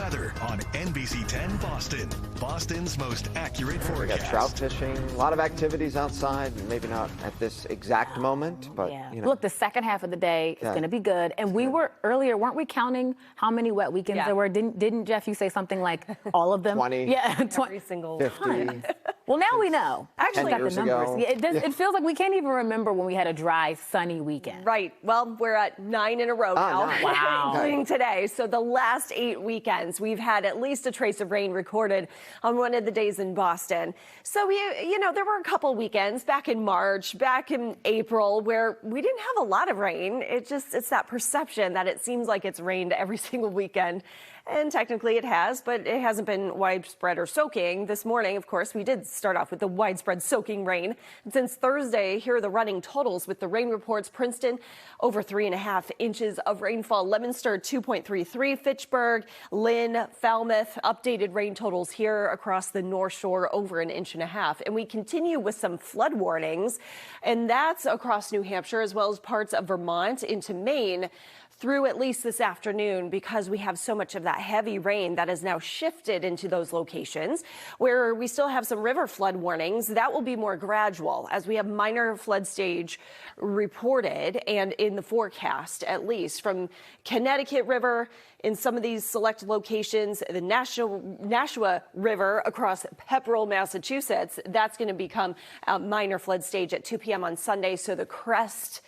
weather on NBC 10 Boston. Boston's most accurate We forecast. got trout fishing, a lot of activities outside, maybe not at this exact moment, but you know. Look, the second half of the day is going to be good. And we were earlier, weren't we counting how many wet weekends there were? Didn't Jeff, you say something like all of them? 20. Yeah, Every single 50. Well, now we know. Actually, Got the years numbers. ago. Yeah, it feels like we can't even remember when we had a dry, sunny weekend. Right. Well, we're at 9 in a row now, nice. Wow. including today. So the last 8 weekends, we've had at least a trace of rain recorded on one of the days in Boston. So, you know, there were a couple weekends back in March, back in April, where we didn't have a lot of rain. It's that perception that it seems like it's rained every single weekend. And technically it has, but it hasn't been widespread or soaking. This morning, of course, we did start off with the widespread soaking rain. And since Thursday, here are the running totals with the rain reports. Princeton, over 3.5 inches of rainfall. Leominster, 2.33. Fitchburg, Lynn, Falmouth, updated rain totals here across the North Shore, over 1.5 inches. And we continue with some flood warnings, and that's across New Hampshire as well as parts of Vermont into Maine through at least this afternoon, because we have so much of that heavy rain that has now shifted into those locations where we still have some river flood warnings. That will be more gradual as we have minor flood stage reported and in the forecast, at least from Connecticut River in some of these select locations, the Nashua River across Pepperell, Massachusetts. That's going to become a minor flood stage at 2 p.m. on Sunday. So the crest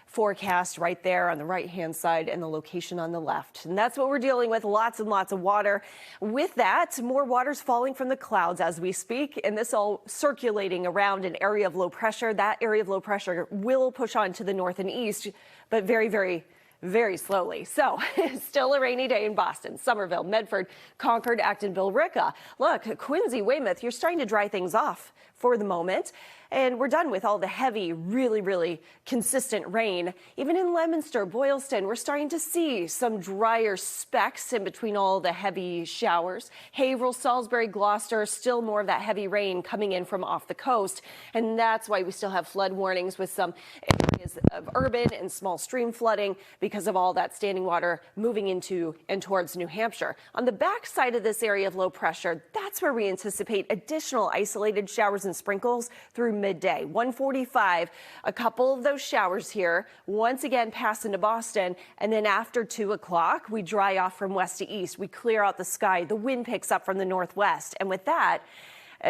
forecast right there on the right-hand side and the location on the left. And that's what we're dealing with, lots and lots of water. With that, more water's falling from the clouds as we speak, and this all circulating around an area of low pressure. That area of low pressure will push on to the north and east, but very, very slowly. So still a rainy day in Boston, Somerville, Medford, Concord, Acton, Billerica. Look, Quincy, Weymouth, you're starting to dry things off for the moment. And we're done with all the heavy, really consistent rain. Even in Leominster, Boylston, we're starting to see some drier specks in between all the heavy showers. Haverhill, Salisbury, Gloucester, still more of that heavy rain coming in from off the coast. And that's why we still have flood warnings with some areas of urban and small stream flooding because of all that standing water moving into and towards New Hampshire. On the backside of this area of low pressure, that's where we anticipate additional isolated showers and sprinkles through midday. 1:45, a couple of those showers here once again pass into Boston, and then after 2 o'clock we dry off from west to east. We clear out the sky. The wind picks up from the northwest, and with that,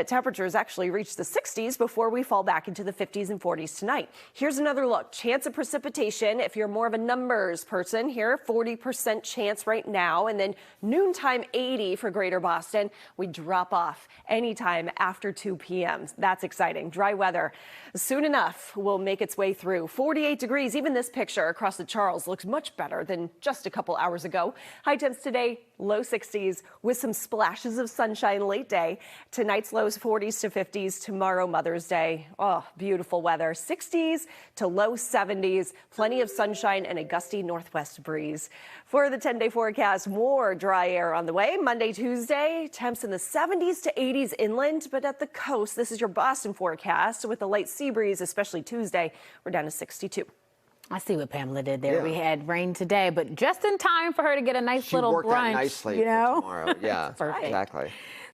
temperatures actually reach the 60s before we fall back into the 50s and 40s tonight. Here's another look. Chance of precipitation, if you're more of a numbers person here, 40% chance right now. And then noontime 80 for greater Boston. We drop off anytime after 2 p.m. That's exciting. Dry weather soon enough will make its way through. 48 degrees. Even this picture across the Charles looks much better than just a couple hours ago. High temps today, low 60s with some splashes of sunshine late day. Tonight's lows 40s to 50s. Tomorrow, Mother's Day. Oh, beautiful weather. 60s to low 70s. Plenty of sunshine and a gusty northwest breeze. For the 10-day forecast, more dry air on the way. Monday, Tuesday, temps in the 70s to 80s inland, but at the coast, this is your Boston forecast with a light sea breeze, especially Tuesday. We're down to 62. I see what Pamela did there. Yeah. We had rain today, but just in time for her to get a nice little She worked brunch. out nicely you know? for tomorrow. Yeah, Perfect. exactly.